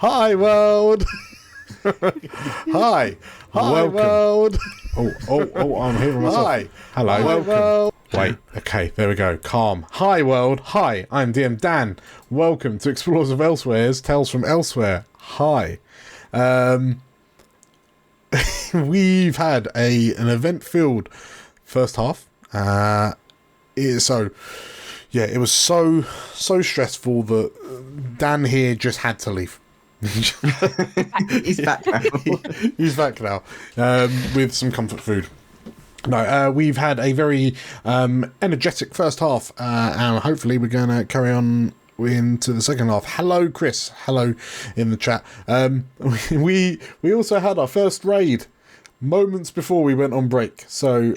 Hi, world. Hi. Hi, Welcome. world. Oh, I'm hearing myself. Hi. Hello. Hi, Welcome. world. Wait, okay, there we go. Calm. Hi, world. Hi, I'm DM Dan. Welcome to Explorers of Elsewhere's Tales from Elsewhere. Hi. We've had an event-filled first half. It was so stressful that Dan here just had to leave. He's back now. He's back now with some comfort food. No, we've had a very energetic first half, and hopefully we're going to carry on into the second half. Hello, Chris. Hello in the chat. We also had our first raid moments before we went on break. So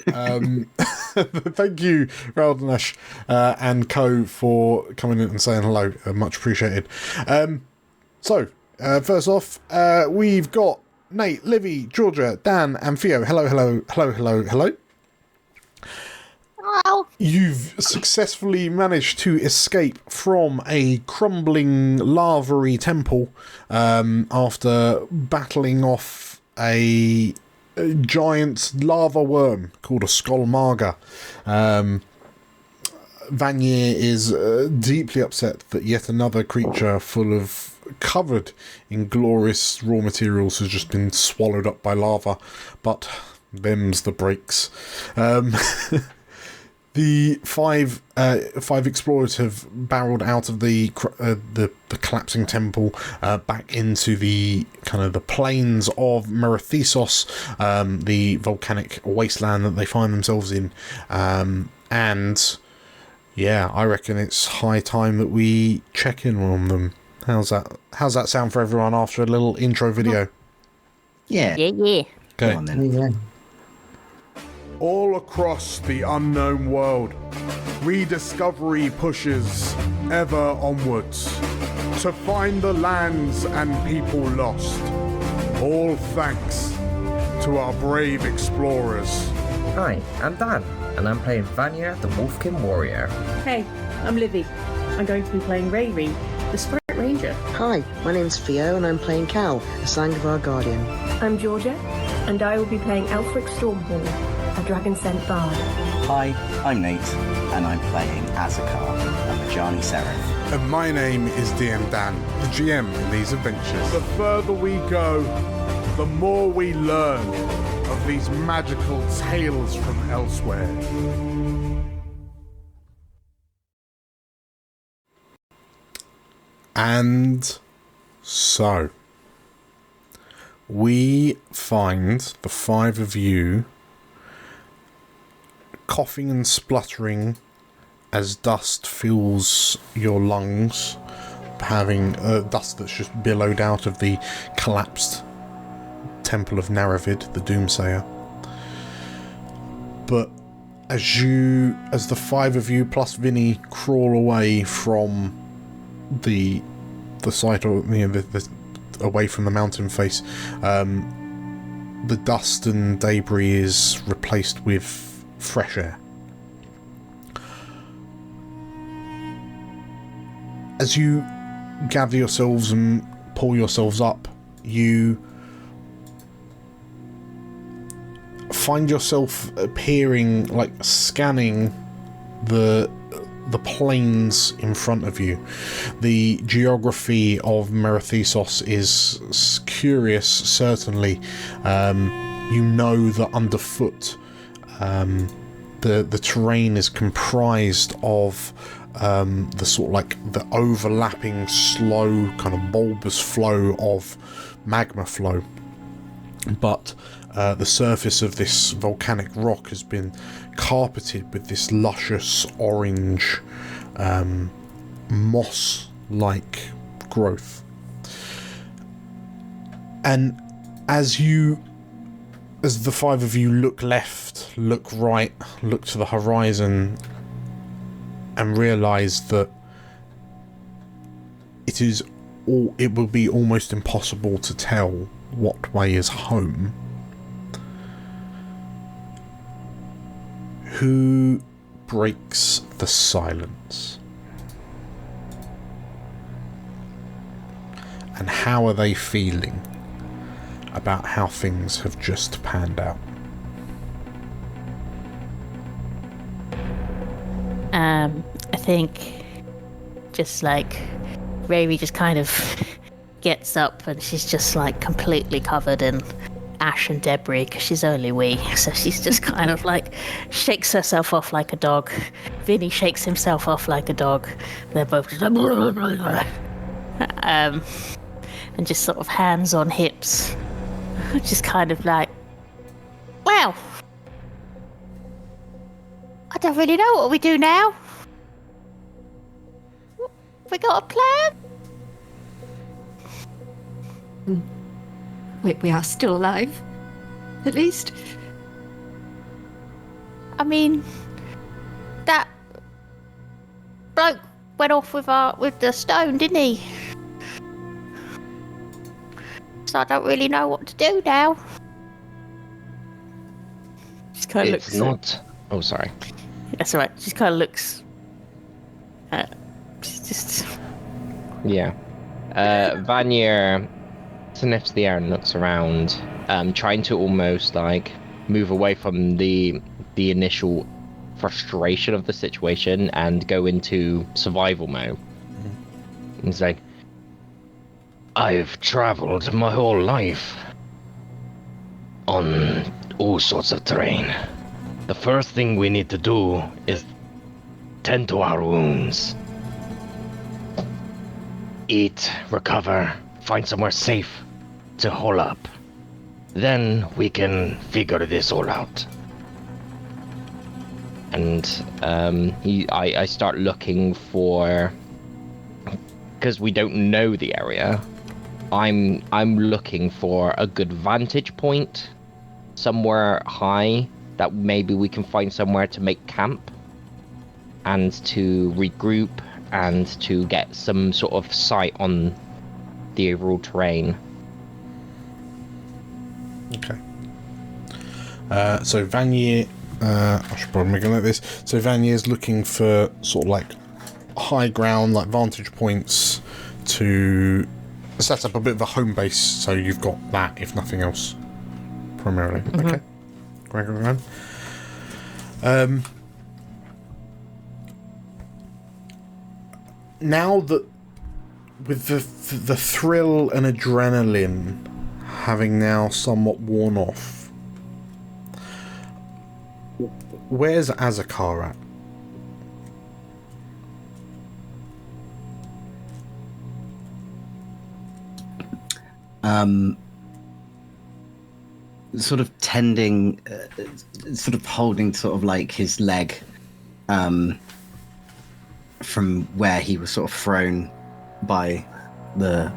thank you, Raldanash and Co, for coming in and saying hello. Much appreciated. First off, we've got Nate, Livy, Georgia, Dan, and Theo. Hello. Hello. You've successfully managed to escape from a crumbling lava-y temple after battling off a giant lava worm called a Skolmarga. Vanier is deeply upset that yet another creature covered in glorious raw materials has just been swallowed up by lava, but them's the breaks. The five explorers have barreled out of the collapsing temple back into the plains of Merethesos, the volcanic wasteland that they find themselves in, and yeah, I reckon it's high time that we check in on them. How's that sound for everyone after a little intro video? Yeah. Okay. Come on then. Yeah. All across the unknown world, rediscovery pushes ever onwards to find the lands and people lost. All thanks to our brave explorers. Hi, I'm Dan, and I'm playing Vanya, the Wolfkin Warrior. Hey, I'm Livy. I'm going to be playing Rayri, the Spirit Ranger. Hi, my name's Theo and I'm playing Cal, the Sangvar Guardian. I'm Georgia, and I will be playing Elfric Stormhawk, a Dragon Scent Bard. Hi, I'm Nate, and I'm playing Azakar, a Majani Seraph. And my name is DM Dan, the GM in these adventures. The further we go, the more we learn of these magical tales from elsewhere. And so, we find the five of you coughing and spluttering as dust fills your lungs, having dust that's just billowed out of the collapsed Temple of Naravid, the Doomsayer. But as the five of you plus Vinny crawl away from the site, or away from the mountain face, the dust and debris is replaced with fresh air. As you gather yourselves and pull yourselves up, you find yourself appearing, like scanning the plains in front of you. The geography of Merethesos is curious, certainly. You know that underfoot the terrain is comprised of the sort of like the overlapping slow kind of bulbous flow of magma flow, but the surface of this volcanic rock has been carpeted with this luscious orange moss-like growth. And as the five of you look left, look right, look to the horizon, and realise that it will be almost impossible to tell what way is home, who breaks the silence? and how are they feeling about how things have just panned out? I think just like Riri just kind of gets up and she's just like completely covered in ash and debris because she's only wee, so she's just kind of like shakes herself off like a dog. Vinny shakes himself off like a dog. They're both just like and just sort of hands on hips, just kind of like, well, I don't really know what we do now. We got a plan? We are still alive, at least. I mean, that bloke went off with the stone, didn't he? So I don't really know what to do now. Just kind of It's looks. not. Oh, sorry. That's all right. Just kind of looks. Just. Yeah. Vanier sniffs the air and looks around, trying to almost like move away from the initial frustration of the situation and go into survival mode. He's like, I've traveled my whole life on all sorts of terrain. The first thing we need to do is tend to our wounds. Eat, recover, find somewhere safe to hole up. Then we can figure this all out. And I start looking for, because we don't know the area. I'm looking for a good vantage point, somewhere high that maybe we can find somewhere to make camp and to regroup and to get some sort of sight on the overall terrain. Okay. So Vanier, I should probably make a note of this. So Vanier's looking for sort of like high ground, like vantage points to set up a bit of a home base. So you've got that, if nothing else, primarily. Mm-hmm. Okay. Great. Now that with the thrill and adrenaline having now somewhat worn off, where's Azakar at? Sort of tending, sort of holding sort of like his leg from where he was sort of thrown by the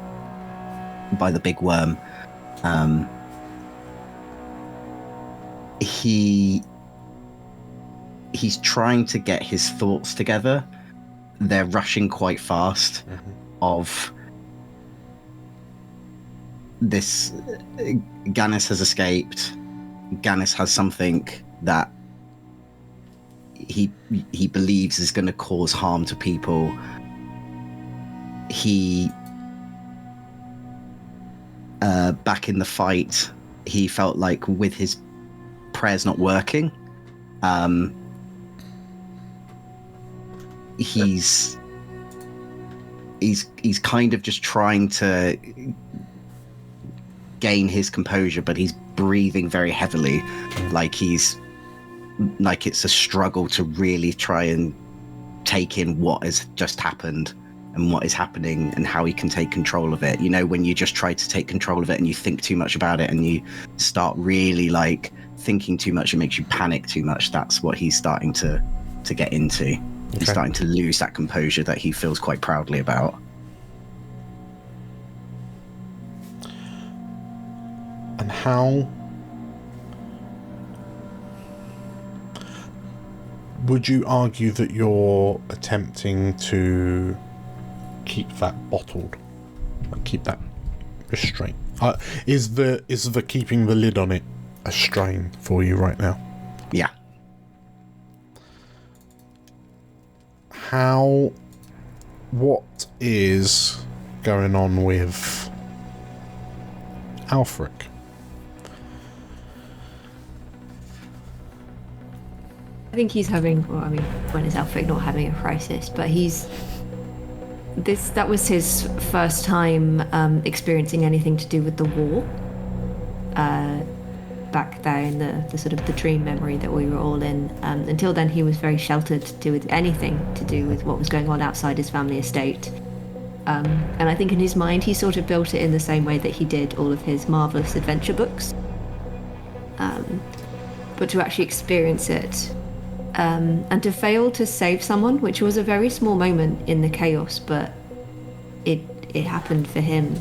big worm. He's trying to get his thoughts together. They're rushing quite fast. Mm-hmm. Of this, Gannis has escaped. Gannis has something that he believes is going to cause harm to people. He back in the fight, he felt like with his prayers not working, he's kind of just trying to gain his composure, but he's breathing very heavily, like it's a struggle to really try and take in what has just happened and what is happening and how he can take control of it. You know, when you just try to take control of it and you think too much about it and you start really like thinking too much, it makes you panic too much. That's what he's starting to get into. Okay. He's starting to lose that composure that he feels quite proudly about. And how would you argue that you're attempting to keep that bottled, like keep that restraint? Is the keeping the lid on it a strain for you right now? Yeah. What is going on with Alfric. I think he's having, well, I mean, when is Alfric not having a crisis? But that was his first time experiencing anything to do with the war. Back there in the sort of the dream memory that we were all in. Until then, he was very sheltered to do with anything to do with what was going on outside his family estate. And I think in his mind, he sort of built it in the same way that he did all of his marvelous adventure books. But to actually experience it, and to fail to save someone, which was a very small moment in the chaos, but it happened for him.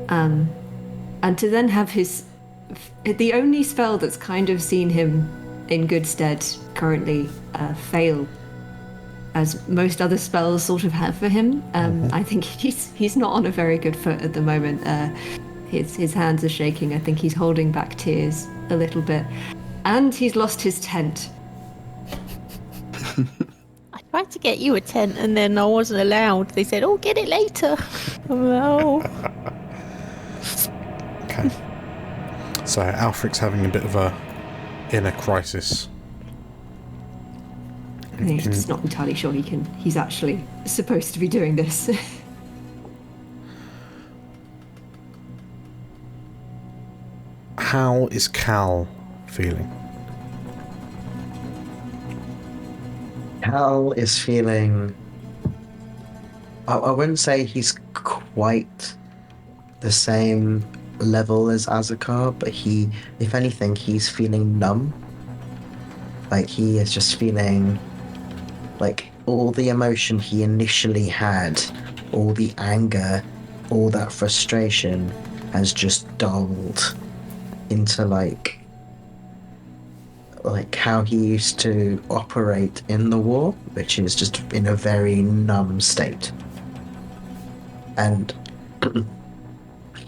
And to then have the only spell that's kind of seen him in good stead currently fail, as most other spells sort of have for him. I think he's not on a very good foot at the moment. His hands are shaking. I think he's holding back tears a little bit. And he's lost his tent. I tried to get you a tent and then I wasn't allowed. They said, "Oh, get it later." Oh. Okay. So Alfric's having a bit of a inner crisis. He's just not entirely sure he's actually supposed to be doing this. How is Cal feeling? Cal is feeling... I wouldn't say he's quite the same level as Azakar, but if anything, he's feeling numb. Like, he is just feeling like all the emotion he initially had, all the anger, all that frustration has just dulled into like how he used to operate in the war, which is just in a very numb state. And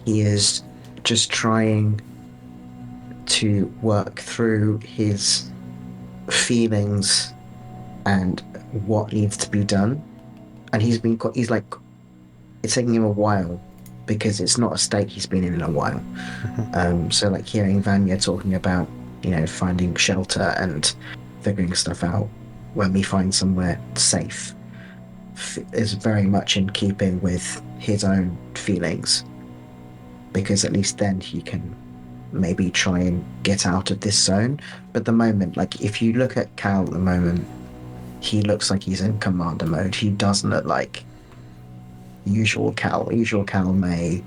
he is just trying to work through his feelings and what needs to be done. And he's like, it's taking him a while because it's not a state he's been in a while. So like hearing Vanya talking about, finding shelter and figuring stuff out when we find somewhere safe is very much in keeping with his own feelings, because at least then he can maybe try and get out of this zone. But at the moment, like if you look at Cal at the moment, he looks like he's in commander mode. He doesn't look like usual Cal. Usual Cal may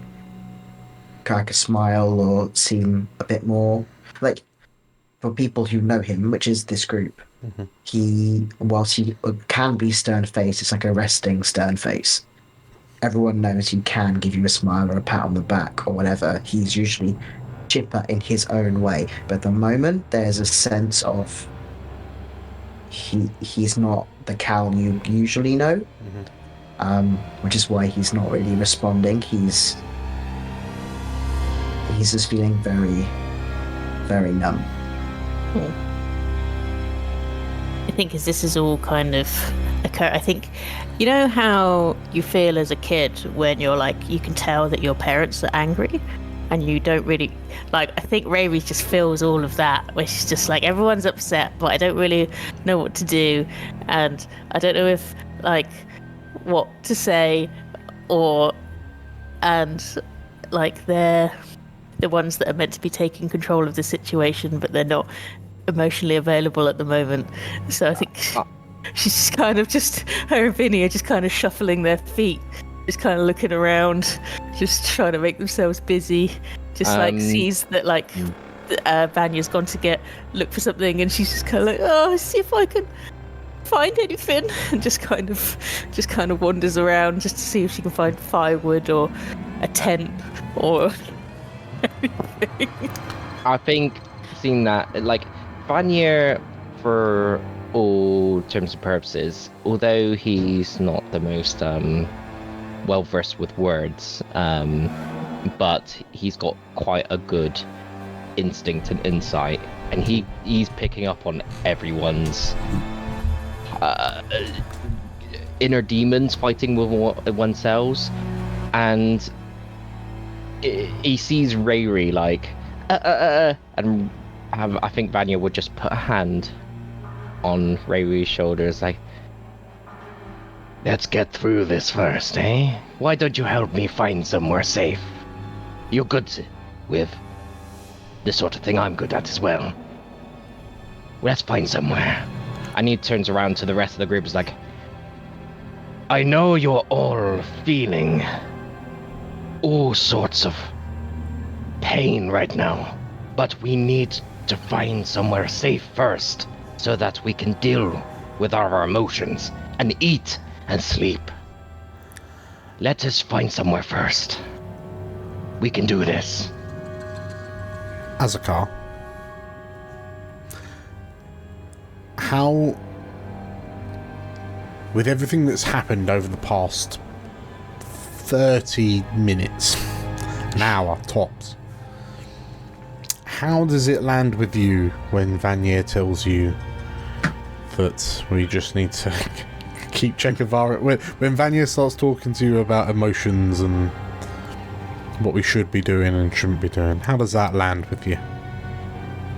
crack a smile or seem a bit more like, for people who know him, which is this group, whilst he can be stern-faced, it's like a resting stern face. Everyone knows he can give you a smile or a pat on the back or whatever. He's usually chipper in his own way. But at the moment, there's a sense of he's not the Cal you usually know, which is why he's not really responding. He's just feeling very, very numb. I think as this is all kind of I think, you know how you feel as a kid when you're like, you can tell that your parents are angry and you don't really, like, I think Ravi just feels all of that, where she's just like, everyone's upset, but I don't really know what to do, and I don't know if, like, what to say, and like they're the ones that are meant to be taking control of the situation, but they're not emotionally available at the moment. So I think she's just kind of her and Vinny are just kind of shuffling their feet, just kind of looking around, just trying to make themselves busy. Just like sees that like Vanya's gone to look for something, and she's just kind of like, oh, see if I can find anything, and just kind of wanders around just to see if she can find firewood or a tent or anything. I think seeing that, like, Vanya, for all terms and purposes, although he's not the most well versed with words, but he's got quite a good instinct and insight, and he's picking up on everyone's inner demons fighting with oneself, and he sees Rayri like, and I think Vanya would just put a hand on Rayri's shoulders, like, let's get through this first, eh? Why don't you help me find somewhere safe? You're good with the sort of thing I'm good at as well. Let's find somewhere. And he turns around to the rest of the group, is like, I know you're all feeling all sorts of pain right now, but we need to find somewhere safe first so that we can deal with our emotions and eat and sleep. Let us find somewhere first. We can do this. Azakar, how, with everything that's happened over the past 30 minutes, an hour tops, how does it land with you when Vanya tells you that we just need to keep check of our... When Vanya starts talking to you about emotions and what we should be doing and shouldn't be doing, how does that land with you?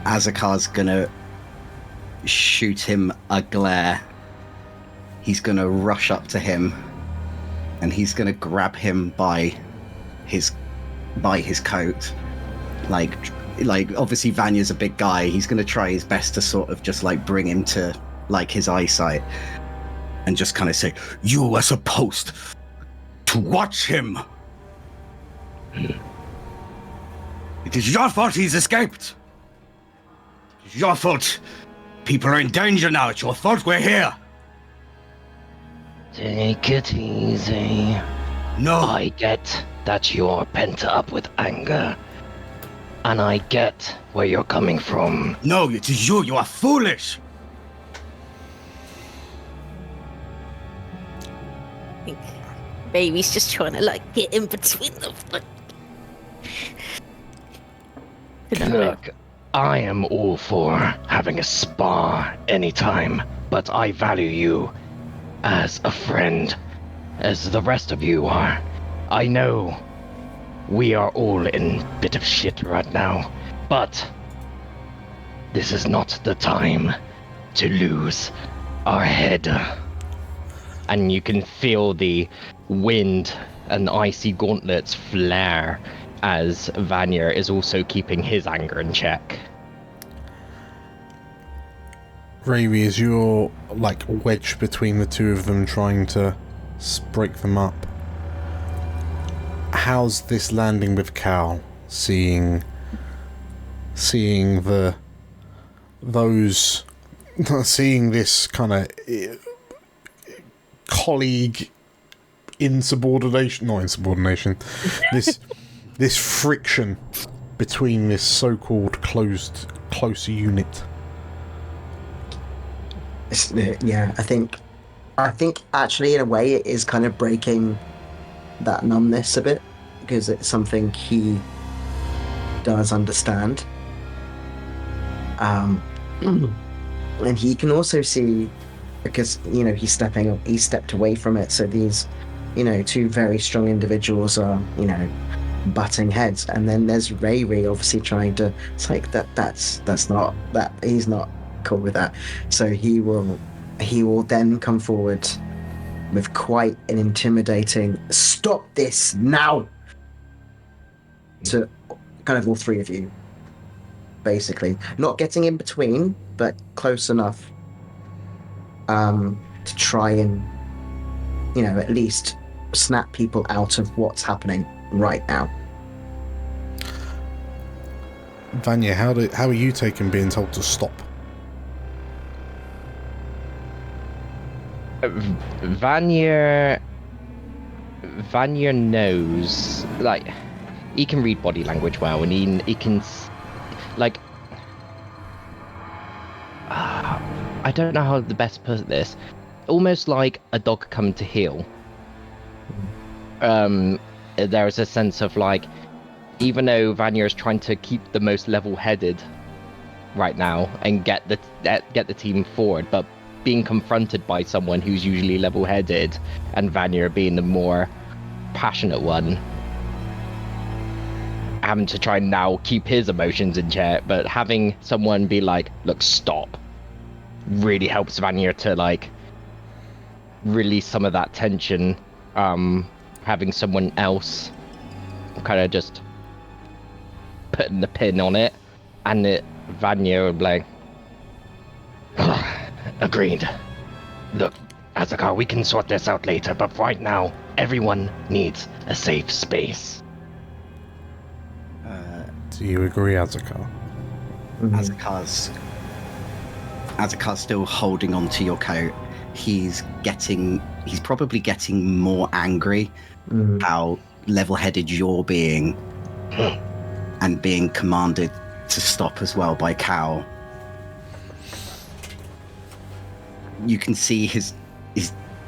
Azakar's gonna shoot him a glare. He's gonna rush up to him and he's gonna grab him by his coat. Like obviously Vanya's a big guy. He's gonna try his best to sort of just like bring him to like his eyesight and just kind of say, you were supposed to watch him. It is your fault he's escaped. It's your fault. People are in danger now. It's your fault we're here. Take it easy. No. I get that you're pent up with anger. And I get where you're coming from. No, it is you. You are foolish. I think Baby's just trying to like get in between them. Look, I am all for having a spar anytime, but I value you as a friend, as the rest of you are. I know we are all in a bit of shit right now, but this is not the time to lose our head. And you can feel the wind and icy gauntlets flare as Vanya is also keeping his anger in check. Ravi, as you're like wedged between the two of them trying to break them up, how's this landing with Cal? Seeing this kind of colleague insubordination, this friction between this so-called close unit. Yeah, I think actually in a way it is kind of breaking that numbness a bit, because it's something he does understand. And he can also see, because he stepped away from it, so these two very strong individuals are butting heads, and then there's Ray obviously trying to, it's like that's not that, he's not cool with that, so he will then come forward with quite an intimidating "stop this now" to kind of all three of you, basically not getting in between but close enough to try and at least snap people out of what's happening right now. Vanya, how are you taking being told to stop? Vanya knows, like, he can read body language well, and he can, like, I don't know how the best to put this, almost like a dog coming to heel. There is a sense of, like, even though Vanya is trying to keep the most level-headed right now and get the team forward, but being confronted by someone who's usually level-headed and Vanya being the more passionate one, having to try and now keep his emotions in check, but having someone be like, look, stop, really helps Vanya to like release some of that tension. Having someone else kind of just putting the pin on it, and Vanya would be like, agreed. Look, Azakar, we can sort this out later, but right now, everyone needs a safe space. Do you agree, Azakar? Azakar's still holding on to your coat. He's probably getting more angry how level-headed you're being and being commanded to stop as well by Cal. You can see his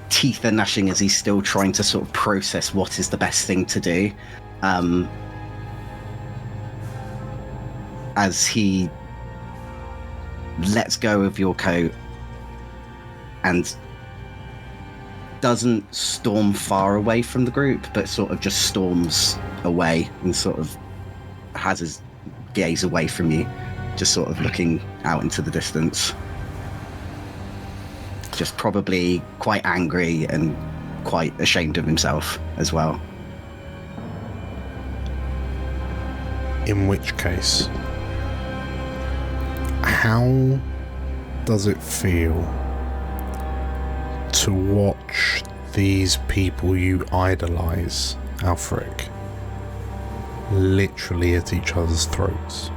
teeth are gnashing as he's still trying to sort of process what is the best thing to do. As he lets go of your coat and doesn't storm far away from the group, but sort of just storms away and sort of has his gaze away from you, just sort of looking out into the distance. Just probably quite angry and quite ashamed of himself as well. In which case, how does it feel to watch these people you idolize, Alfric, literally at each other's throats?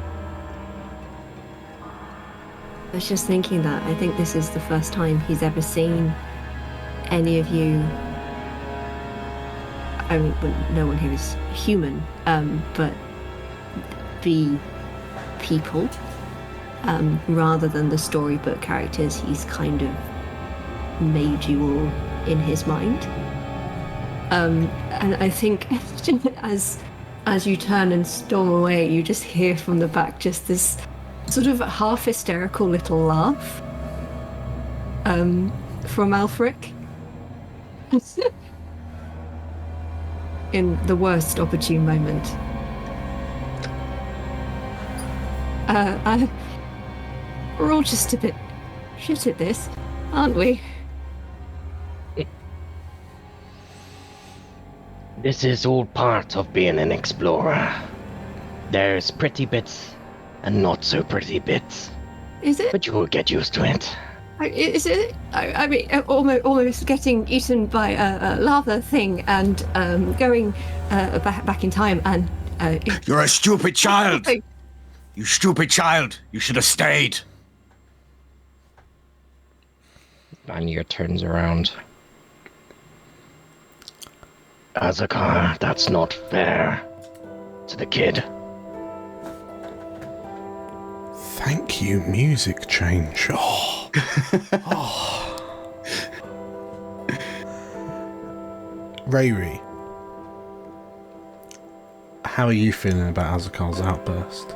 I was just thinking that I think this is the first time he's ever seen any of you. I mean, no one here is human, but be people rather than the storybook characters he's kind of made you all in his mind. And I think as you turn and storm away, you just hear from the back just this sort of half hysterical little laugh from Alfric. In the worst opportune moment. We're all just a bit shit at this, aren't we? This is all part of being an explorer. There's pretty bits and not so pretty bits. Is it? But you will get used to it. Is it? I mean, almost getting eaten by a lava thing and going back in time and... You're a stupid child! You stupid child! You should have stayed! Vanya turns around. Azakar, that's not fair to the kid. Thank you, music change. Oh. Rayri, how are you feeling about Azakar's outburst?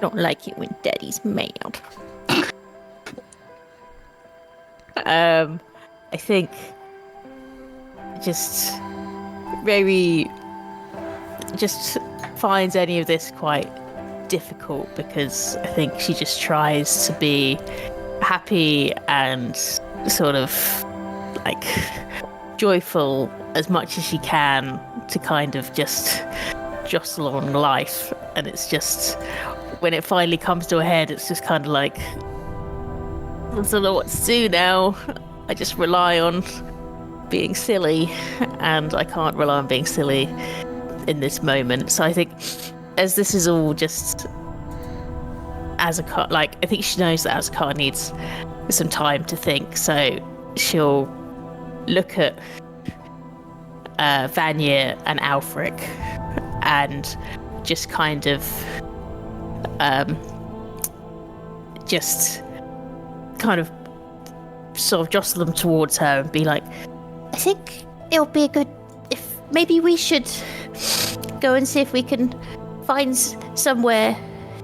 Don't like it when Daddy's mad. I think just Rayri just finds any of this quite difficult because I think she just tries to be happy and sort of like joyful as much as she can to kind of just jostle on life, and it's just when it finally comes to a head, it's just kind of like I don't know what to do now. I just rely on being silly, and I can't rely on being silly in this moment. So I think as this is all just Azakar, like I think she knows that Azakar needs some time to think, so she'll look at Vanya and Alfric and just kind of sort of jostle them towards her and be like, I think it'll be good if maybe we should go and see if we can find somewhere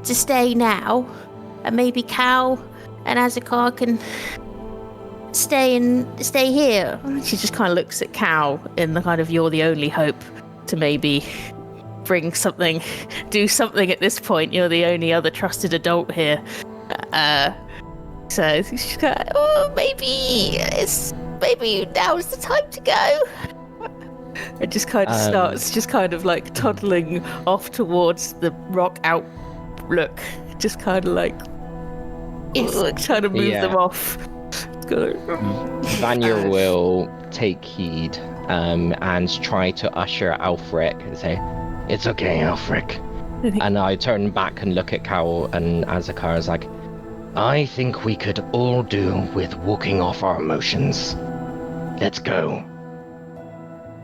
to stay now, and maybe Cal and Azakar can stay here. She just kind of looks at Cal in the kind of you're the only hope to maybe bring something, do something at this point. You're the only other trusted adult here. So she's like, oh, maybe now's the time to go. It just kind of starts just kind of like toddling off towards the rock outlook, just kind of like trying to move them off. Vanya will take heed and try to usher Alfric and say, "It's okay, Alfric." And I turn back and look at Cal and Azakar as like, "I think we could all do with walking off our emotions. Let's go."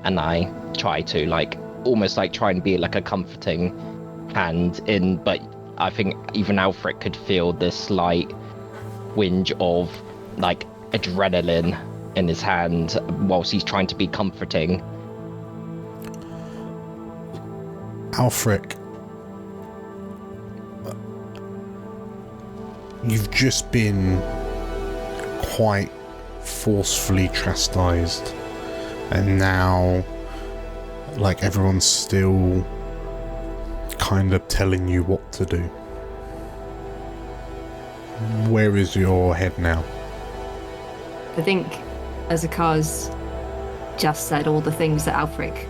And I try to almost try and be like a comforting hand in, but I think even Alfric could feel this slight whinge of adrenaline in his hand whilst he's trying to be comforting. Alfric, you've just been quite forcefully chastised, and now everyone's still kind of telling you what to do. Where is your head now? I think Azakar's just said all the things that Alfric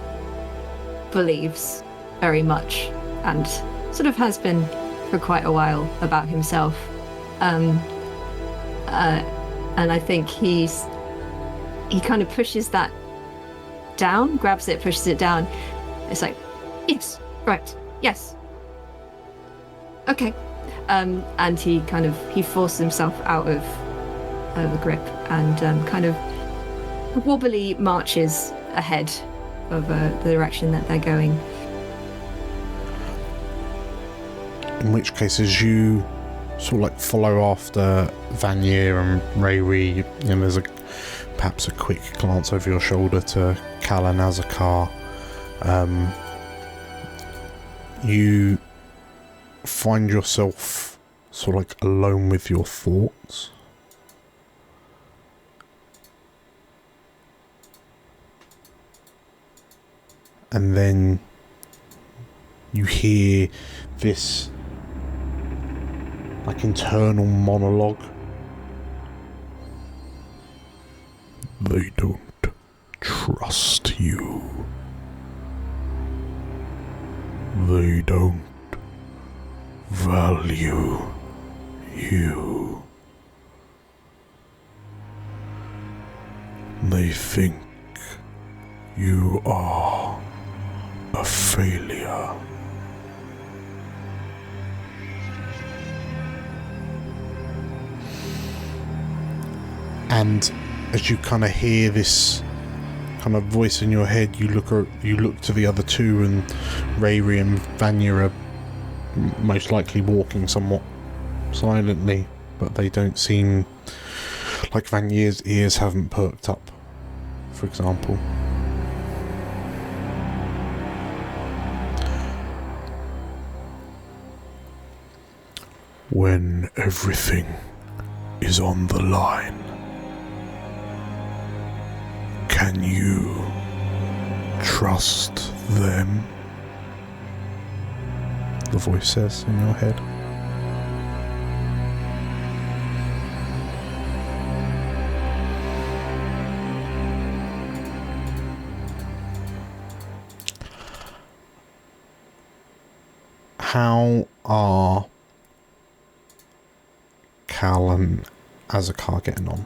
believes very much, and sort of has been for quite a while about himself. And I think he kind of pushes that down, grabs it, pushes it down. It's like, yes, right, yes, okay. And he forces himself out of the grip and kind of wobbly marches ahead of the direction that they're going. In which case, as you sort of follow after Vanya and Rayri, there's perhaps a quick glance over your shoulder to Cal and Azakar. You find yourself sort of alone with your thoughts. And then you hear this internal monologue. They don't trust you. They don't value you. They think you are a failure. And as you kind of hear this kind of voice in your head, you look to the other two, and Rayri and Vanya are most likely walking somewhat silently, but they don't seem like Vanya's ears haven't perked up, for example. When everything is on the line, can you trust them? The voice says in your head. How are Cal and Azakar getting on?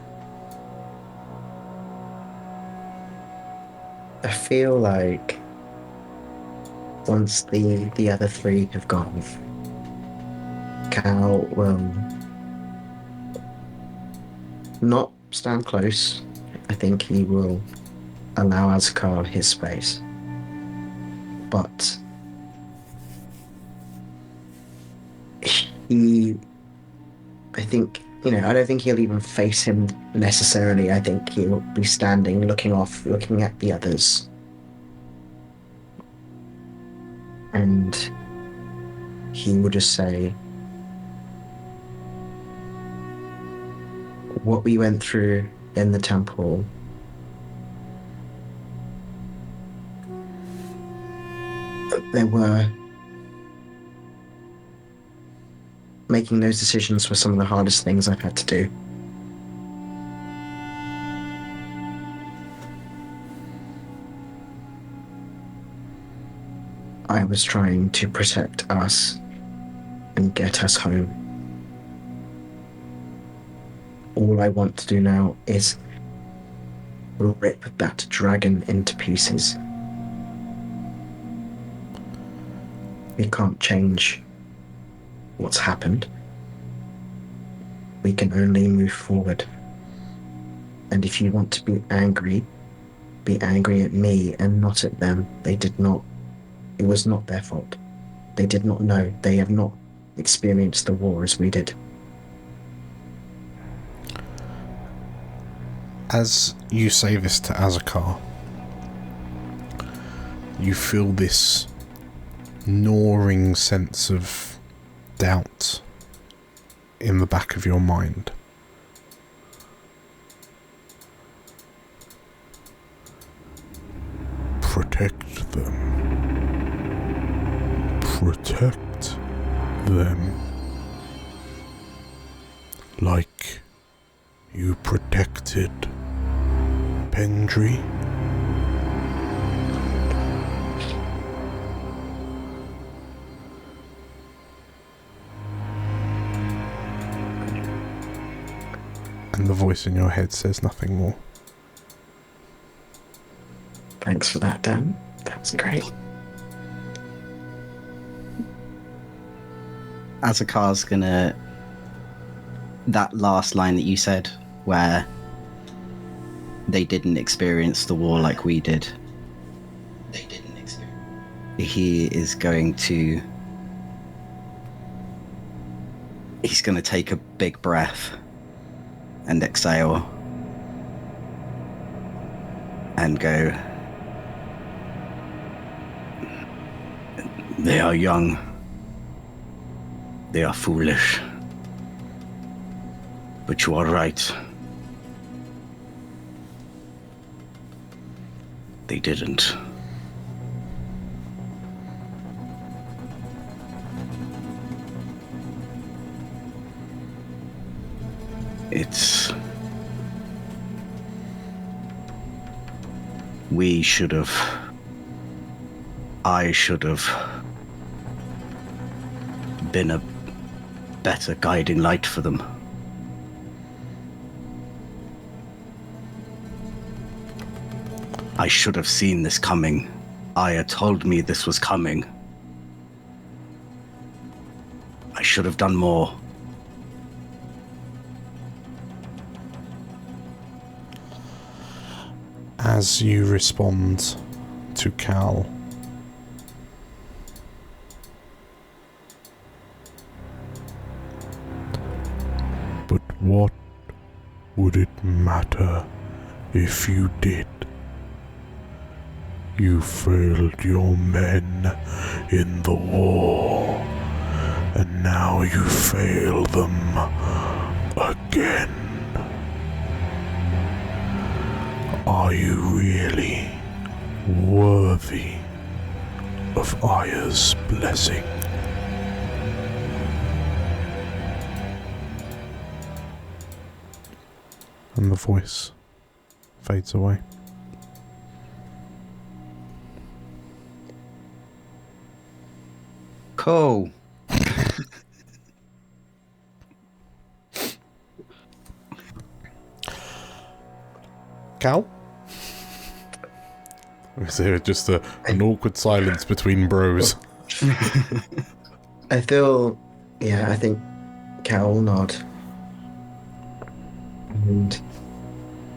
I feel like once the other three have gone, Cal will not stand close. I think he will allow Azakar his space. But I don't think he'll even face him necessarily. I think he'll be standing, looking off, looking at the others. And he will just say, what we went through in the temple Making those decisions were some of the hardest things I've had to do. I was trying to protect us and get us home. All I want to do now is rip that dragon into pieces. We can't change what's happened. We can only move forward. And if you want to be angry at me and not at them. It was not their fault. They did not know. They have not experienced the war as we did. As you say this to Azakar, you feel this gnawing sense of doubt in the back of your mind. Protect them. Protect them. Like you protected Pendry. And the voice in your head says nothing more. Thanks for that, Dan. That's great. Azakar's gonna... That last line that you said, where they didn't experience the war like we did. He is going to... He's going to take a big breath and exhale and go... They are young. They are foolish. But you are right. They didn't. We should have... I should have been a better guiding light for them. I should have seen this coming. Aya told me this was coming. I should have done more. As you respond to Cal, but what would it matter if you did? You failed your men in the war, and now you fail them again. Are you really worthy of Aya's blessing? And the voice fades away. Cool. Cal? Is there just an awkward silence between bros? I think Cal will nod. And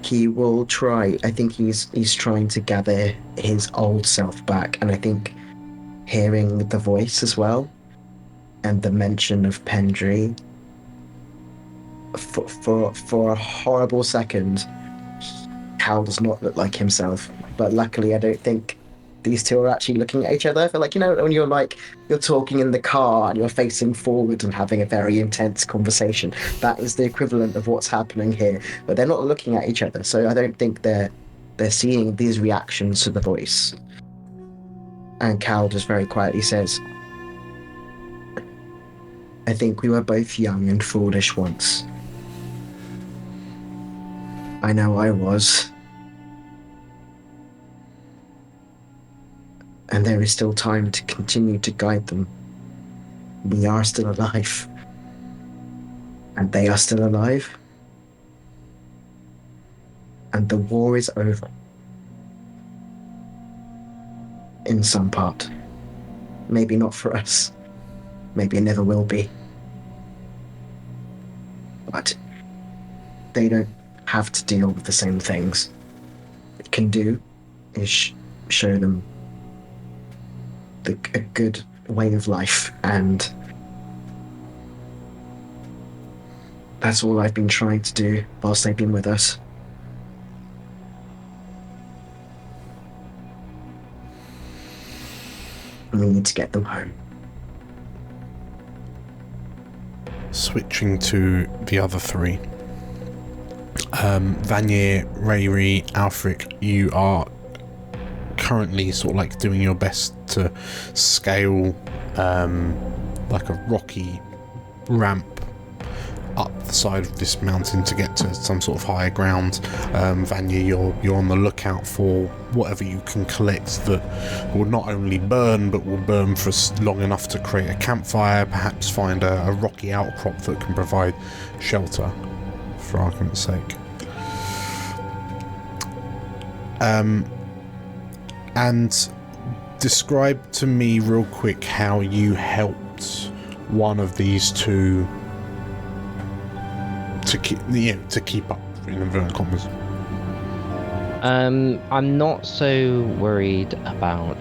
he will try. I think he's trying to gather his old self back, and I think hearing the voice as well, and the mention of Pendry, for a horrible second, Cal does not look like himself. But luckily, I don't think these two are actually looking at each other. I feel like, when you're talking in the car and you're facing forward and having a very intense conversation, that is the equivalent of what's happening here. But they're not looking at each other, so I don't think they're seeing these reactions to the voice. And Cal just very quietly says, I think we were both young and foolish once. I know I was. And there is still time to continue to guide them. We are still alive. And they are still alive. And the war is over. In some part. Maybe not for us. Maybe it never will be. But they don't have to deal with the same things. What it can do is show them a good way of life, and that's all I've been trying to do whilst they've been with us. We need to get them home. Switching to the other three. Vanier, Rayri, Alfric, you are currently sort of like doing your best to scale like a rocky ramp up the side of this mountain to get to some sort of higher ground. Vanier, you're on the lookout for whatever you can collect that will not only burn but will burn for long enough to create a campfire, perhaps find a rocky outcrop that can provide shelter, for argument's sake. And describe to me real quick how you helped one of these two to keep up, in inverted commas. I'm not so worried about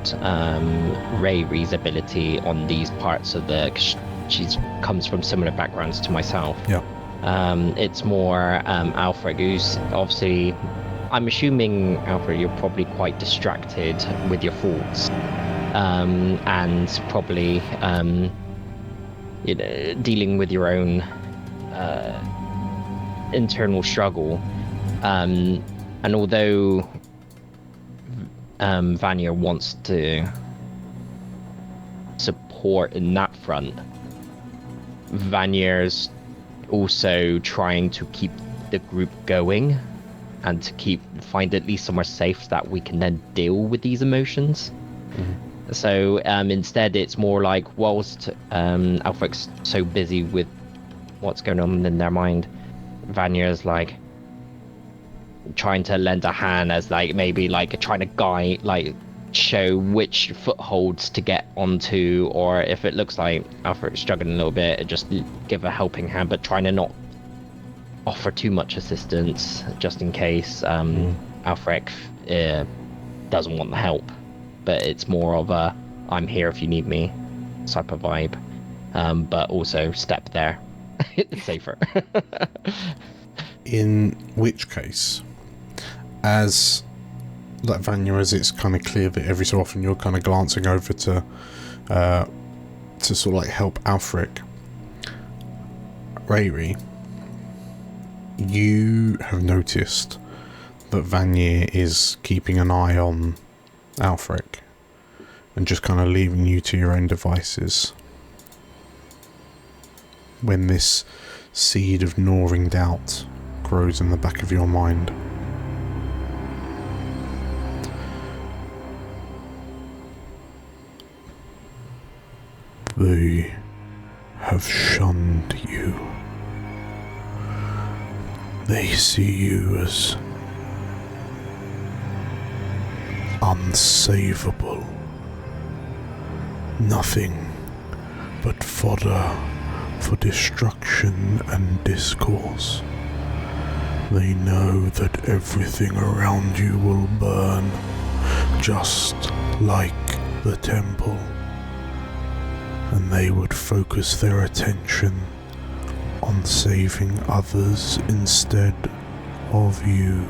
Rayri's ability on these parts of the. She comes from similar backgrounds to myself. Yeah. It's more Alfred, who's obviously. I'm assuming, Alfred, you're probably quite distracted with your thoughts, and probably dealing with your own internal struggle. And although Vanya wants to support in that front, Vanya's also trying to keep the group going and to find at least somewhere safe so that we can then deal with these emotions. Mm-hmm. So instead it's more like, whilst Alfred's so busy with what's going on in their mind, Vanya's like trying to lend a hand as like maybe like trying to guide, like show which footholds to get onto, or if it looks like Alfred's struggling a little bit, just give a helping hand, but trying to not offer too much assistance just in case Alfred doesn't want the help, but it's more of a I'm here if you need me type of vibe, but also step there. It's safer. In which case, as like Vanya, as it's kind of clear that every so often you're kind of glancing over to sort of like help Alfric, Rayri, you have noticed that Vanya is keeping an eye on Alfric and just kind of leaving you to your own devices. When this seed of gnawing doubt grows in the back of your mind. They have shunned you. They see you as unsavable. Nothing but fodder for destruction and discourse. They know that everything around you will burn, just like the temple. And they would focus their attention on saving others instead of you.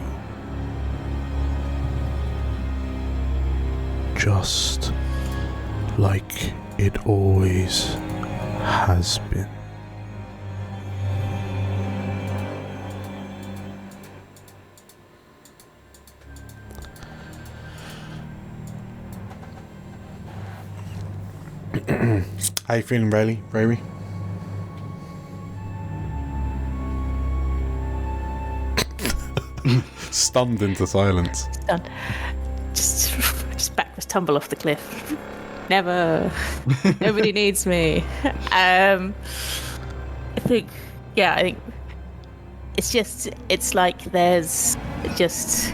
Just like it always has been. How you feeling, Rayleigh? Stunned into silence. Done. Just backwards tumble off the cliff. Never. Nobody needs me. I think it's like there's just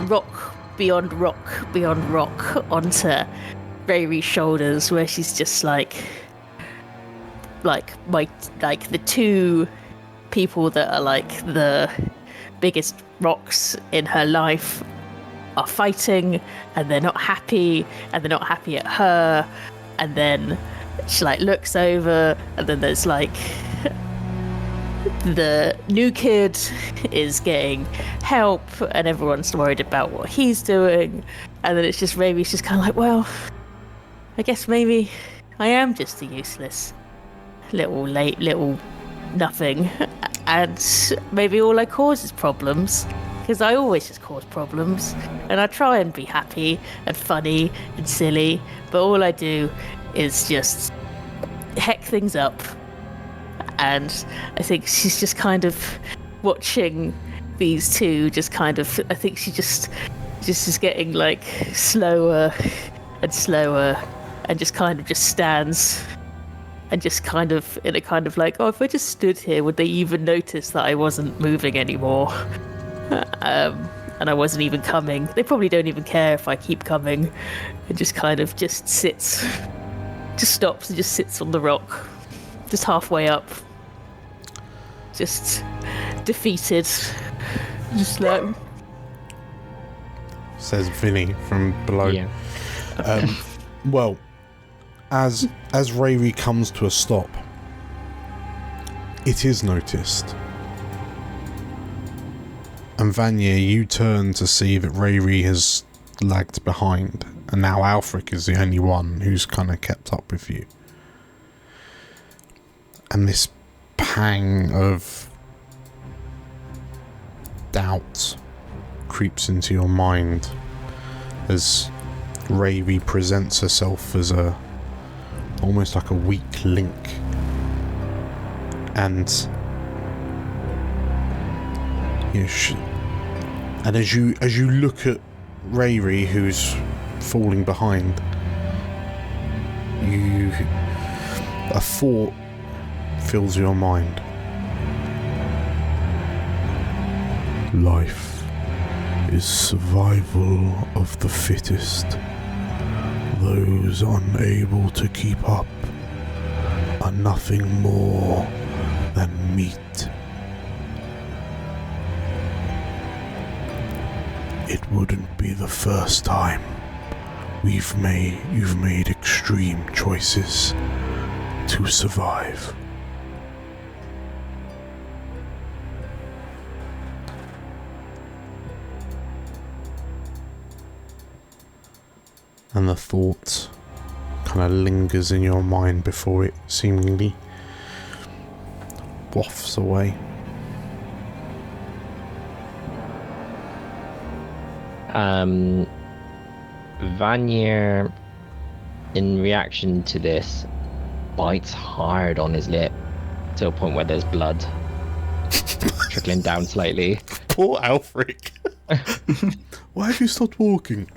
rock beyond rock onto Rayleigh's shoulders, where she's just like the two people that are like the biggest rocks in her life are fighting, and they're not happy at her, and then she like looks over, and then there's like the new kid is getting help, and everyone's worried about what he's doing, and then it's just Rayleigh's just kind of like, well, I guess maybe I am just a useless little nothing, and maybe all I cause is problems, because I always just cause problems, and I try and be happy and funny and silly, but all I do is just heck things up. And I think she's just kind of watching these two just kind of, I think she just is getting like slower and slower, and just kind of just stands and just kind of in a kind of like, oh, if I just stood here, would they even notice that I wasn't moving anymore? And I wasn't even coming. They probably don't even care if I keep coming. And just kind of just sits, just stops and just sits on the rock, just halfway up, just defeated, just like, says Vinny from below. Yeah. Well, as Rayleigh comes to a stop, it is noticed. And Vanya, you turn to see that Rayleigh has lagged behind, and now Alfric is the only one who's kind of kept up with you. And this pang of doubt creeps into your mind as Rayleigh presents herself as almost like a weak link, and and as you look at Rayleigh, who's falling behind, a thought fills your mind. Life is survival of the fittest. Those unable to keep up are nothing more than meat. It wouldn't be the first time you've made extreme choices to survive. And the thought kind of lingers in your mind before it seemingly wafts away. Vanya, in reaction to this, bites hard on his lip to a point where there's blood trickling down slightly. Poor Alfric. Why have you stopped walking?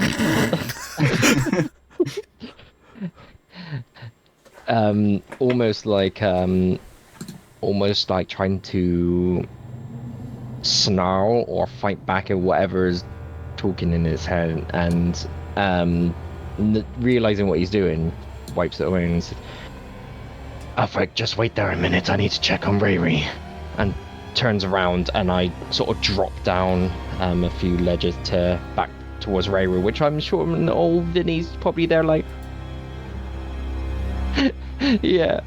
Almost like trying to snarl or fight back at whatever is talking in his head, and realizing what he's doing, wipes it away and says, Alfric, just wait there a minute, I need to check on Rayleigh, and turns around, and I sort of drop down a few ledges back towards Rayleigh, which I'm sure old Vinny's probably there like yeah,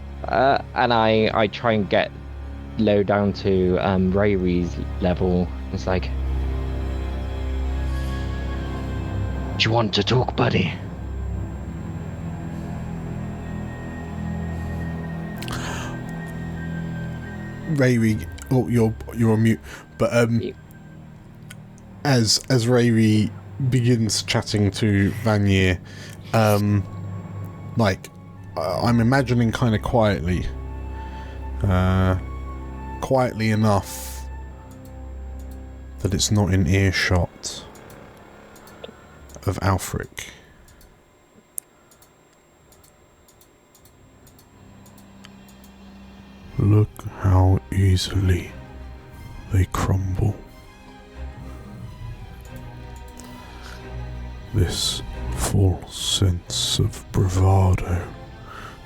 and I try and get low down to Rayleigh's level. It's like, do you want to talk, buddy? Rayleigh, oh, you're on mute. But as Rayleigh begins chatting to Vanier, I'm imagining kind of quietly, quietly enough that it's not in earshot of Alfric. Look how easily they crumble. This false sense of bravado,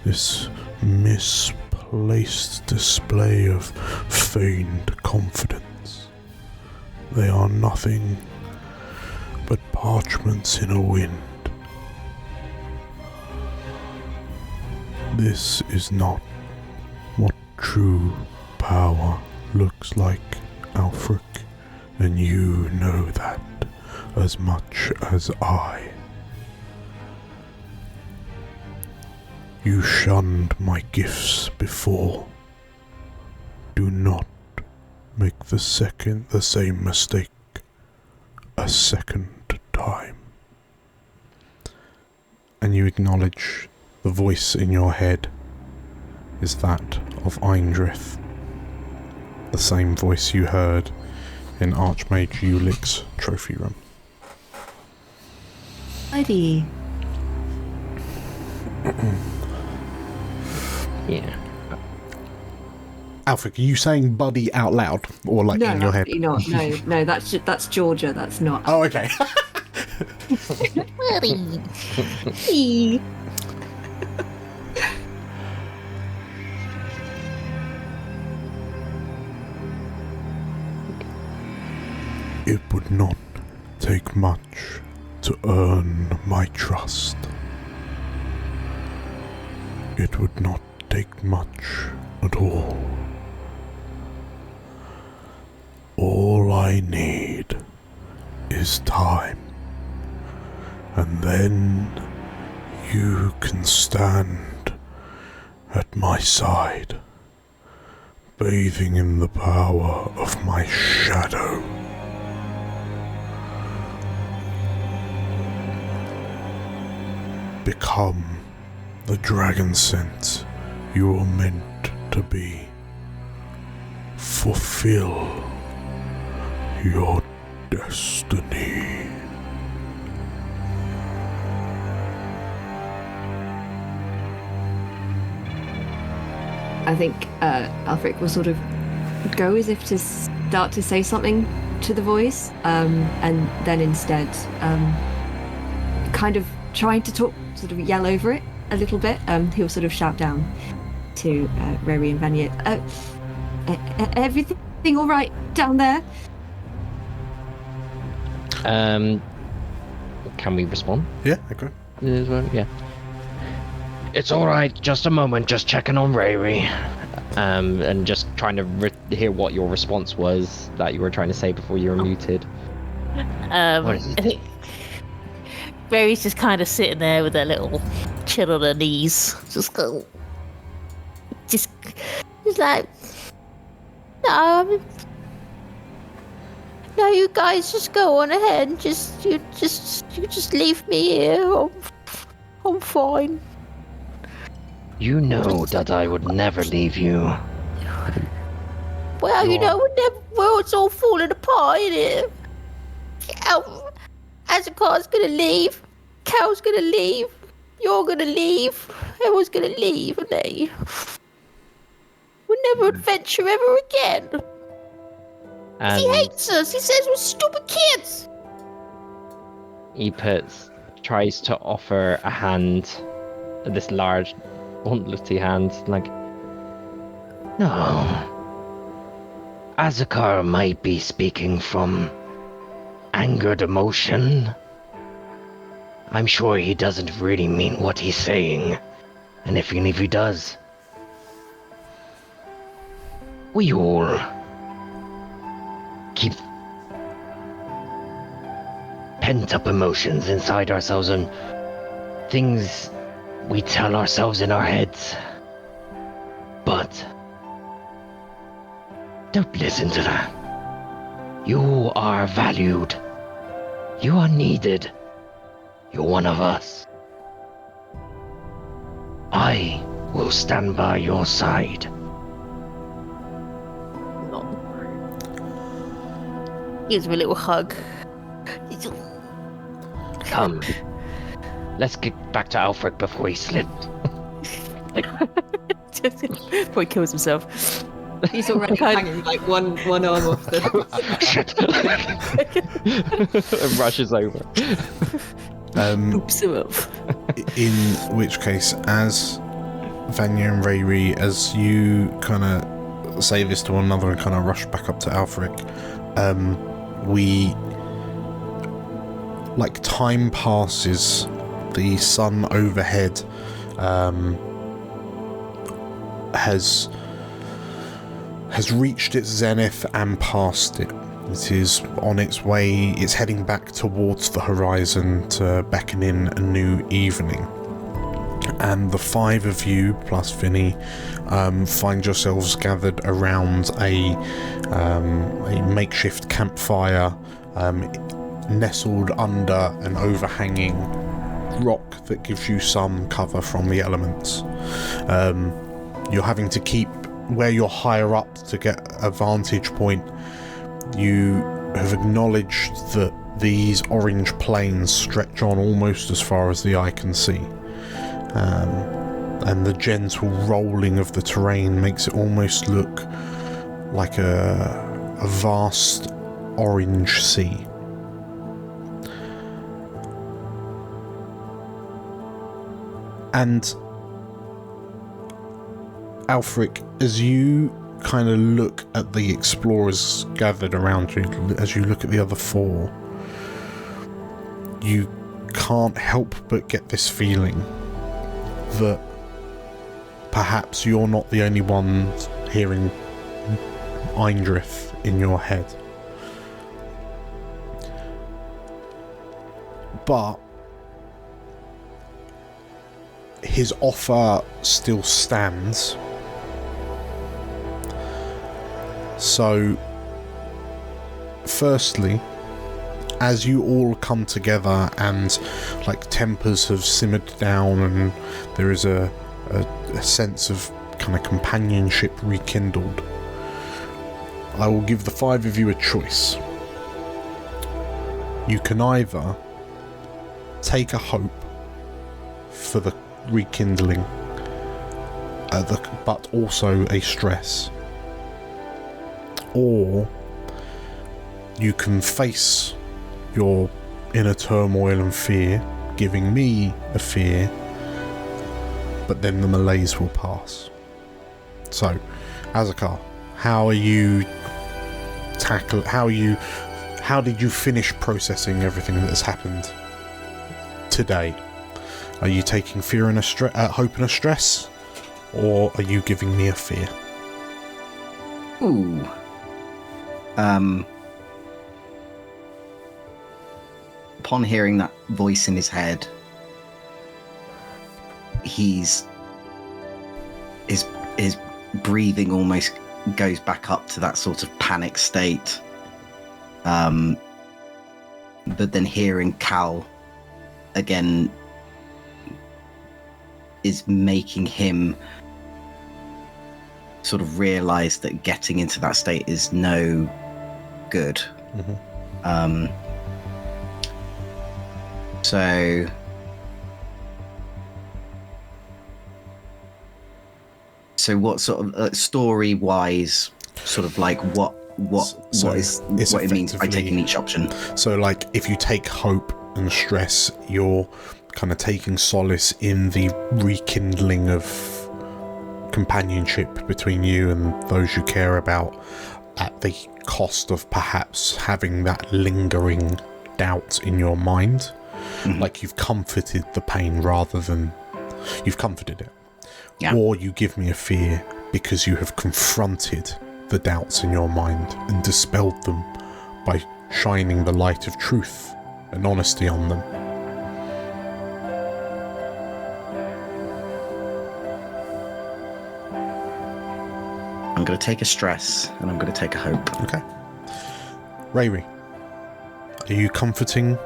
this misplaced display of feigned confidence, they are nothing but parchments in a wind. This is not what true power looks like, Alfric, and you know that as much as I. You shunned my gifts before. Do not make the same mistake a second time. And you acknowledge the voice in your head is that of Eindrith, the same voice you heard in Archmage Ulick's trophy room. Buddy. Yeah. Alfric, are you saying buddy out loud, or like No, in your head? not. No, that's Georgia. That's not. Oh, okay. Buddy. It would not take much to earn my trust. It would not take much at all. All I need is time. And then you can stand at my side, bathing in the power of my shadow. Become the dragon scent you are meant to be. Fulfill your destiny. I think Alfric will sort of go as if to start to say something to the voice, and then instead kind of trying to talk, sort of yell over it a little bit. He'll sort of shout down to Rory and Vanier, everything all right down there? Can we respond? Yeah, okay. Yeah. It's all right. Just a moment. Just checking on Rary. And just trying to hear what your response was that you were trying to say before you were muted. What is it? I think Mary's just kind of sitting there with her little chin on her knees, just like, no, you guys just go on ahead. You just leave me here. I'm fine. You know that I would never leave you. Well, it's all falling apart, isn't it? Azakar's gonna leave. Cal's gonna leave. You're gonna leave. Everyone's gonna leave, and they we'll never adventure ever again. And He hates us. He says we're stupid kids. he tries to offer a hand, this large, gauntletty hand, like, no. Azakar might be speaking from angered emotion. I'm sure he doesn't really mean what he's saying. And even if he does, we all keep pent-up emotions inside ourselves and things we tell ourselves in our heads. But don't listen to that. You are valued. You are needed. You're one of us. I will stand by your side. Gives me a little hug. Come. Let's get back to Alfred before he slips. Before he kills himself. He's already hanging like one arm off the. And rushes over. Oops him up. In which case, as Vanya and Rayri, as you kind of say this to one another and kind of rush back up to Alfric, like time passes, the sun overhead has reached its zenith and passed it. It is on its way, it's heading back towards the horizon to beckon in a new evening. And the five of you, plus Vinny, find yourselves gathered around a makeshift campfire, nestled under an overhanging rock that gives you some cover from the elements. You're having to keep where you're higher up to get a vantage point. You have acknowledged that these orange plains stretch on almost as far as the eye can see. And the gentle rolling of the terrain makes it almost look like a vast orange sea. And Alfric, as you kind of look at the explorers gathered around you, as you look at the other four, you can't help but get this feeling that perhaps you're not the only ones hearing Eindrith in your head. But his offer still stands. So, firstly, as you all come together and like tempers have simmered down and there is a sense of kind of companionship rekindled, I will give the five of you a choice. You can either take a hope for the rekindling, but also a stress, or you can face your inner turmoil and fear, giving me a fear, but then the malaise will pass. So, Azakar, how did you finish processing everything that has happened today? Are you taking fear and hope and a stress, or are you giving me a fear? Ooh. Upon hearing that voice in his head, his breathing almost goes back up to that sort of panic state. But then hearing Cal again is making him sort of realize that getting into that state is no good. Mm-hmm. So what sort of story-wise, sort of like what it means by taking each option? So, like, if you take hope and stress, you're kind of taking solace in the rekindling of companionship between you and those you care about, at the cost of perhaps having that lingering doubt in your mind. Mm-hmm. Like, you've comforted the pain rather than you've comforted it. Yeah. Or you give me a fear because you have confronted the doubts in your mind and dispelled them by shining the light of truth and honesty on them. I'm going to take a stress and I'm going to take a hope. Okay. Rayri, are you comforting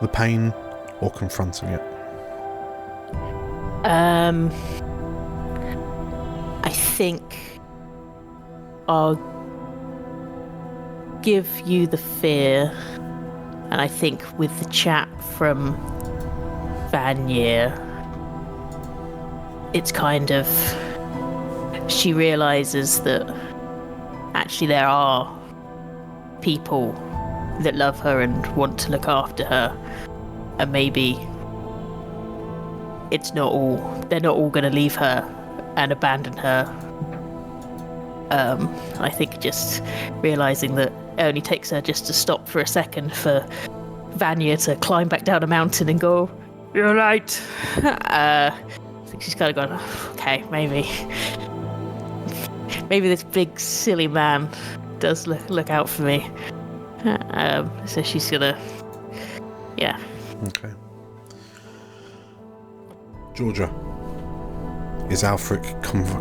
the pain or confronting it? I think I'll give you the fear, and I think with the chat from Vanya, it's kind of, she realizes that actually there are people that love her and want to look after her, and maybe they're not all going to leave her and abandon her. I think just realizing that it only takes her just to stop for a second for Vanya to climb back down a mountain and go, "You're right." I think she's kind of gone, okay, maybe this big silly man does look out for me. So she's gonna, yeah. Okay. Georgia, is Alfric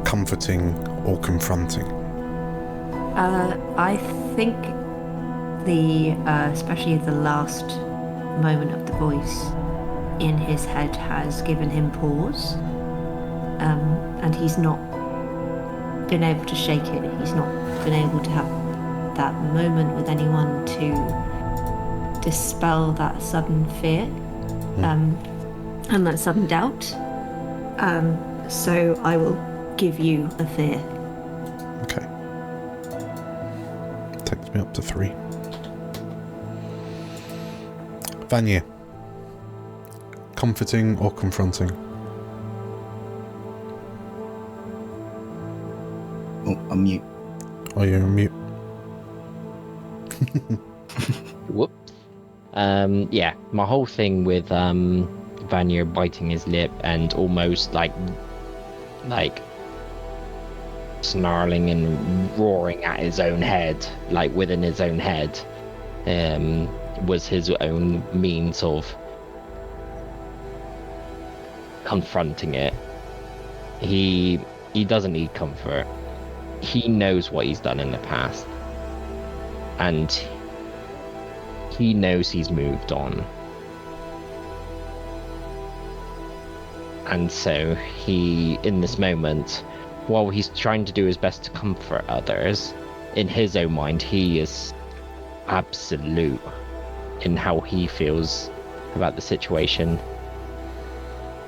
comforting or confronting? I think especially the last moment of the voice in his head has given him pause, and he's not been able to shake it. He's not been able to have that moment with anyone to dispel that sudden fear, and that sudden doubt. So I will give you a fear. Okay. Takes me up to 3. Vanya, comforting or confronting? Oh, I'm mute. Oh, you're on mute. Whoops. Yeah, my whole thing with Vanya biting his lip and almost like snarling and roaring at his own head, like within his own head, was his own means of confronting it. He doesn't need comfort. He knows what he's done in the past, and he knows he's moved on. And so he, in this moment, while he's trying to do his best to comfort others, in his own mind, he is absolute in how he feels about the situation.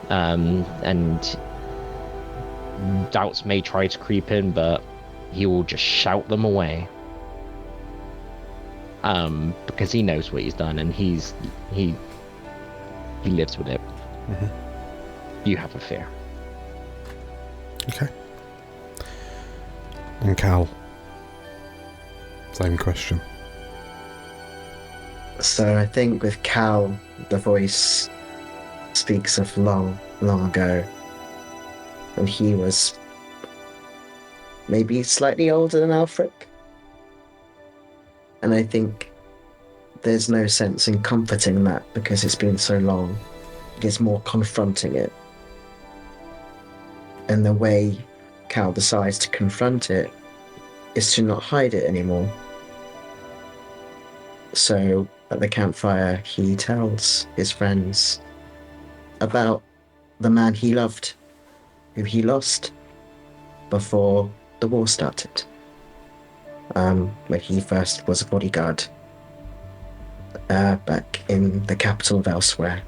And doubts may try to creep in, but he will just shout them away. Because he knows what he's done, and he lives with it. Mm-hmm. You have a fear. Okay. And Cal, same question. So I think with Cal, the voice speaks of long, long ago, when he was maybe slightly older than Alfric. And I think there's no sense in comforting that because it's been so long. It is more confronting it. And the way Cal decides to confront it is to not hide it anymore. So at the campfire, he tells his friends about the man he loved, who he lost before the war started. When he first was a bodyguard back in the capital of Elsewhere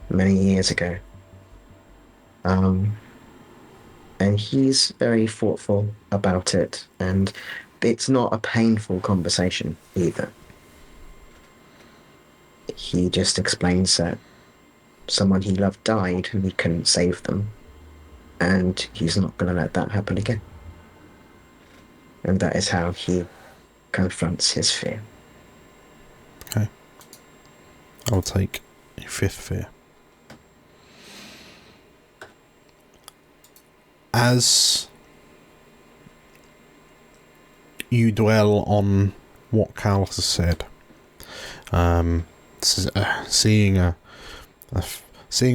many years ago. And he's very thoughtful about it, and it's not a painful conversation either. He just explains that someone he loved died and he couldn't save them, and he's not going to let that happen again. And that is how he confronts his fear. Okay. I'll take a 5th fear. As you dwell on what Cal has said, seeing a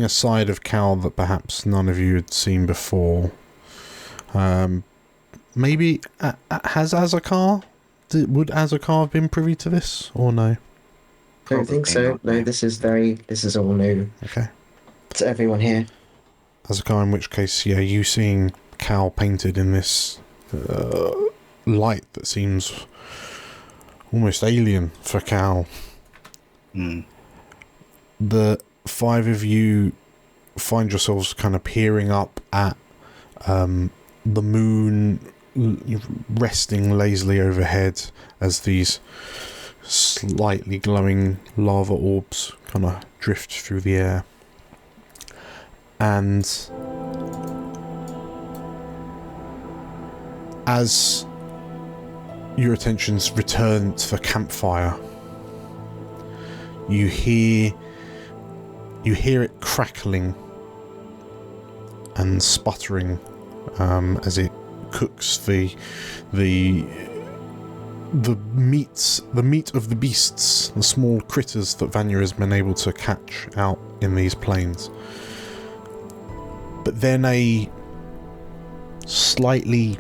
side of Cal that perhaps none of you had seen before, maybe has Azakar? Would Azakar have been privy to this, or no? Don't think Probably so. not, No, no. this is all new Okay. to everyone here. As a guy, in which case, yeah, you seeing Cal painted in this light that seems almost alien for Cal. The five of you find yourselves kind of peering up at the moon resting lazily overhead as these slightly glowing lava orbs kind of drift through the air. And as your attentions return to the campfire, you hear it crackling and sputtering as it cooks the meat of the beasts, the small critters that Vanya has been able to catch out in these plains. But then a slightly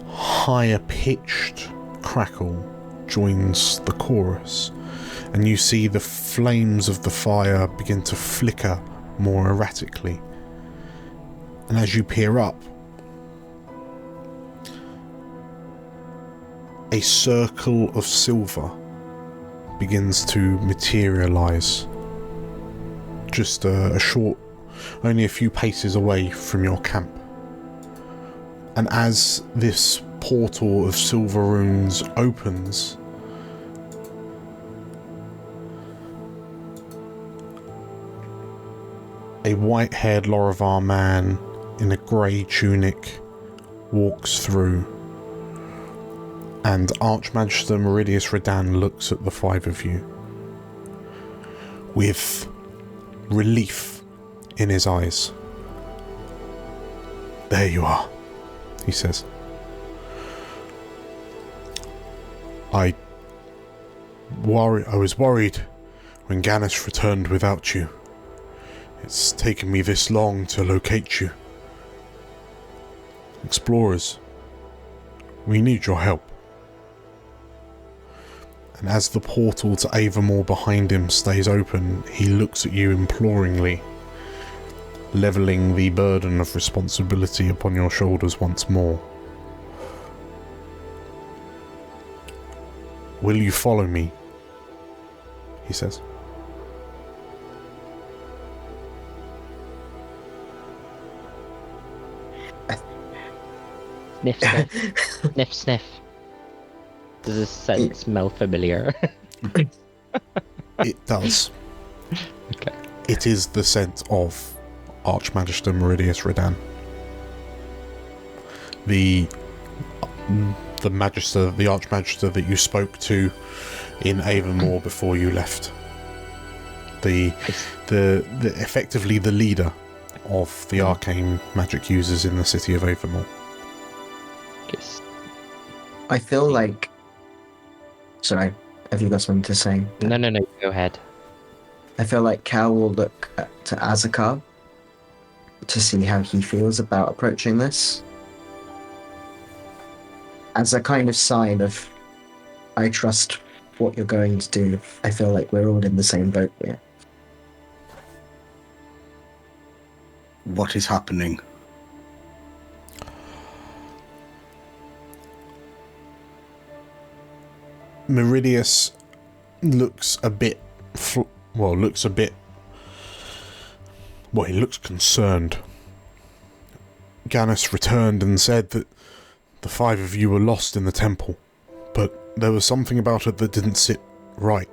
higher pitched crackle joins the chorus, and you see the flames of the fire begin to flicker more erratically. And as you peer up, a circle of silver begins to materialize just only a few paces away from your camp. And as this portal of silver runes opens, a white-haired Lorivar man in a grey tunic walks through, and Archmagister Meridius Redan looks at the five of you with relief in his eyes. "There you are," he says. I was worried when Ganis returned without you. It's taken me this long to locate you. Explorers, we need your help." And as the portal to Avamore behind him stays open, he looks at you imploringly, levelling the burden of responsibility upon your shoulders once more. "Will you follow me?" he says. Sniff, sniff. Sniff, sniff. Does this scent smell familiar? It does. Okay. It is the scent of Archmagister Meridius Redan. The Archmagister that you spoke to in Avamore before you left. The effectively the leader of the arcane magic users in the city of Avamore. Yes. I feel like... Sorry, have you got something to say? No, go ahead. I feel like Cal will look to Azakar to see how he feels about approaching this. As a kind of sign of, I trust what you're going to do. I feel like we're all in the same boat here. What is happening? Meridius looks a bit... he looks concerned. Ganis returned and said that the five of you were lost in the temple, but there was something about it that didn't sit right.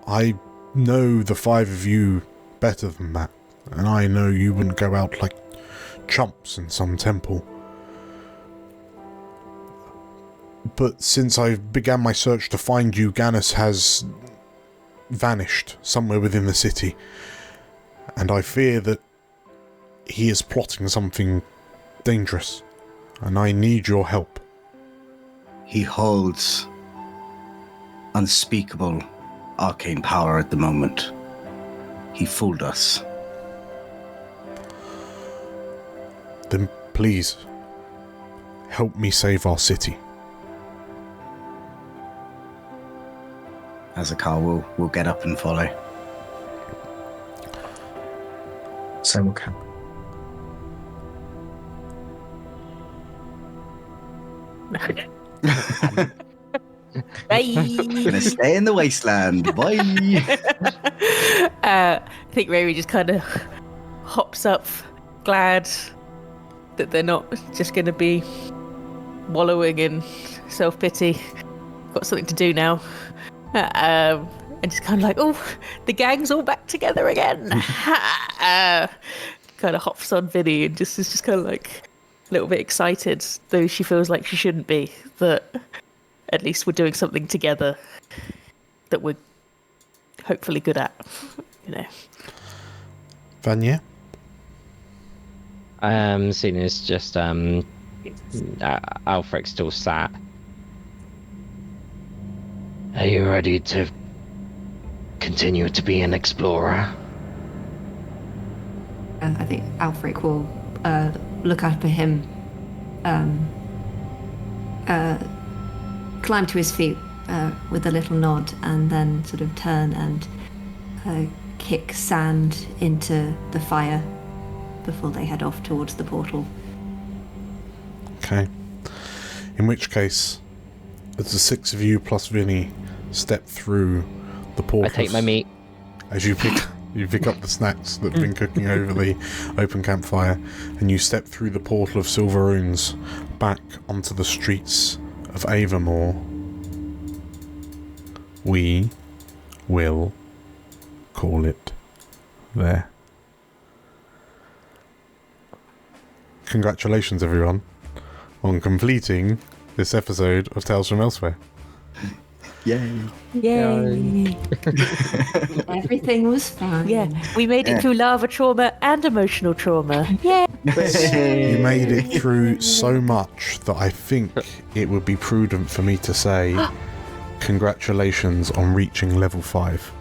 I know the five of you better than that, and I know you wouldn't go out like chumps in some temple. But since I began my search to find you, Ganis has vanished somewhere within the city, and I fear that he is plotting something dangerous, and I need your help. He holds unspeakable arcane power at the moment. He fooled us. Then please, help me save our city. Azakar will get up and follow. So we'll camp. Bye. Gonna stay in the wasteland. Bye. I think Riri just kind of hops up, glad that they're not just going to be wallowing in self-pity. Got something to do now. And just kind of like, oh, the gang's all back together again. Kind of hops on Vinny and is just kind of like a little bit excited, though she feels like she shouldn't be, that at least we're doing something together that we're hopefully good at, you know. Vanya? Seeing as just Alfric still sat. Are you ready to continue to be an explorer? I think Alfric will look up at him, climb to his feet with a little nod, and then sort of turn and kick sand into the fire before they head off towards the portal. Okay. In which case, as the six of you plus Vinny step through the portal. I take my meat. As you pick up the snacks that have been cooking over the open campfire, and you step through the portal of Silver Runes back onto the streets of Avamore. We will call it there. Congratulations, everyone, on completing this episode of Tales from Elsewhere. Yay. Yay! Everything was fine. Yeah, we made it through lava trauma and emotional trauma. Yay! You made it through so much that I think it would be prudent for me to say congratulations on reaching level 5.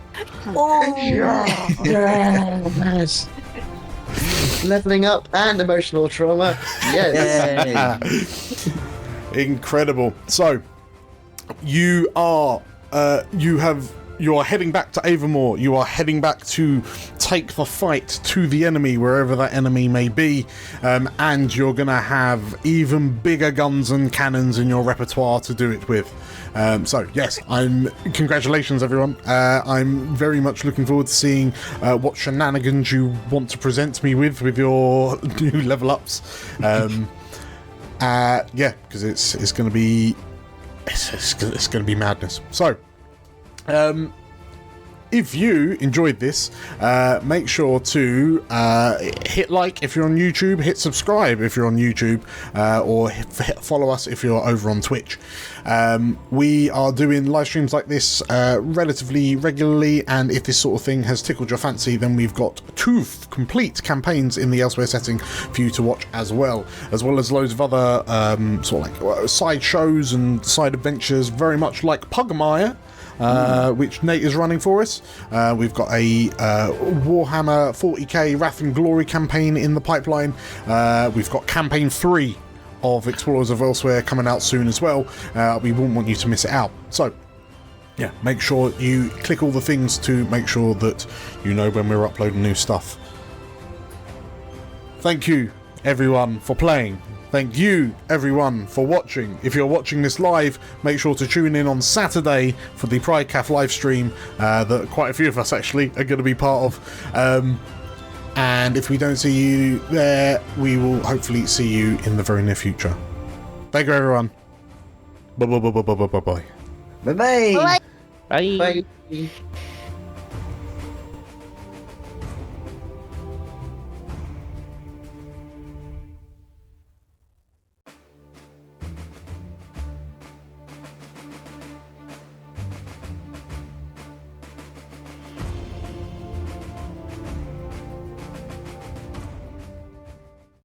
Yes. Leveling up and emotional trauma. Yes. Incredible. So you are you are heading back to Avamore. You are heading back to take the fight to the enemy, wherever that enemy may be, and you're gonna have even bigger guns and cannons in your repertoire to do it with. So yes, congratulations, everyone. I'm very much looking forward to seeing what shenanigans you want to present me with your new level ups. Yeah, because it's going to be it's going to be madness. So, if you enjoyed this, make sure to hit like if you're on YouTube, hit subscribe if you're on YouTube, or follow us if you're over on Twitch. We are doing live streams like this relatively regularly, and if this sort of thing has tickled your fancy, then we've got 2 complete campaigns in the Elsewhere setting for you to watch as well as loads of other sort of like side shows and side adventures, very much like Pugmire, which Nate is running for us. We've got a Warhammer 40k Wrath and Glory campaign in the pipeline. We've got campaign 3 of Explorers of Elsewhere coming out soon as well. We wouldn't want you to miss it out. So yeah, make sure you click all the things to make sure that you know when we're uploading new stuff. Thank you everyone for playing. Thank you everyone for watching. If you're watching this live, make sure to tune in on Saturday for the Pride Caf live stream that quite a few of us actually are going to be part of. And if we don't see you there, we will hopefully see you in the very near future. Thank you everyone. Bye bye bye bye bye bye bye. Bye-bye. Bye. Bye.